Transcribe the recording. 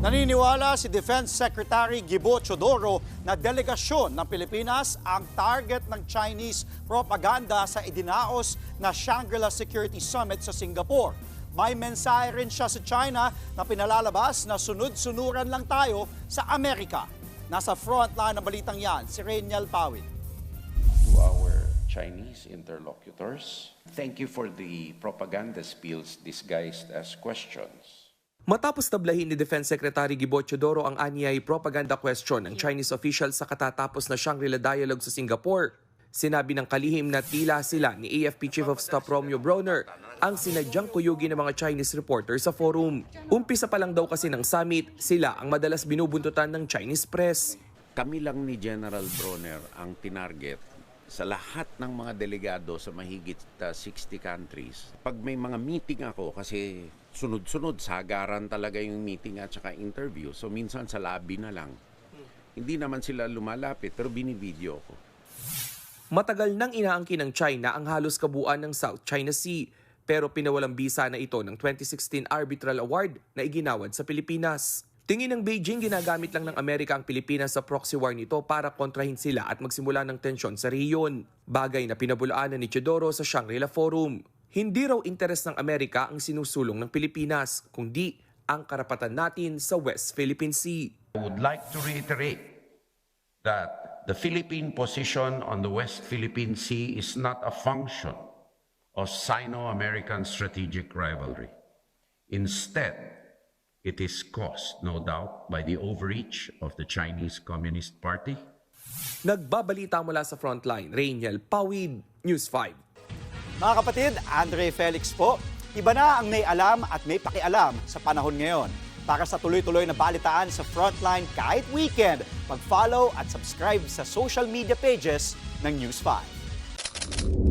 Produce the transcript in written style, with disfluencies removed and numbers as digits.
Naniniwala si Defense Secretary Gibo Teodoro na delegasyon ng Pilipinas ang target ng Chinese propaganda sa idinaos na Shangri-La Security Summit sa Singapore. May mensahe rin siya sa China na pinalalabas na sunod-sunuran lang tayo sa Amerika. Nasa frontline ng balitang yan, si Reynel Pawid. To our Chinese interlocutors, thank you for the propaganda spills disguised as questions. Matapos tablahin ni Defense Secretary Gibo Teodoro ang anyay propaganda question ng Chinese official sa katatapos na Shangri-La Dialogue sa Singapore, sinabi ng kalihim na tila sila ni AFP Chief of Staff Romeo Brawner ang sinadyang kuyugi ng mga Chinese reporter sa forum. Umpisa pa lang daw kasi ng summit, sila ang madalas binubuntutan ng Chinese press. Kami lang ni General Brawner ang tinarget sa lahat ng mga delegado sa mahigit 60 countries. Pag may mga meeting ako, kasi sunod-sunod, sagaran talaga yung meeting at saka interview. So minsan sa lobby na lang. Hindi naman sila lumalapit, pero binivideo ko. Matagal nang inaangkin ng China ang halos kabuuan ng South China Sea, pero pinawalang bisa na ito ng 2016 Arbitral Award na iginawad sa Pilipinas. Tingin ng Beijing, ginagamit lang ng Amerika ang Pilipinas sa proxy war nito para kontrahin sila at magsimula ng tensyon sa rehiyon. Bagay na pinabulaanan ni Teodoro sa Shangri-La Forum. Hindi raw interes ng Amerika ang sinusulong ng Pilipinas, kundi ang karapatan natin sa West Philippine Sea. I would like to reiterate that the Philippine position on the West Philippine Sea is not a function of Sino-American strategic rivalry. Instead, it is caused, no doubt, by the overreach of the Chinese Communist Party. Nagbabalita mula sa frontline, Reynel Pawid, News 5. Mga kapatid, Andre Felix po. Iba na ang may alam at may pakialam sa panahon ngayon. Para sa tuloy-tuloy na balitaan sa frontline kahit weekend, mag-follow at subscribe sa social media pages ng News 5.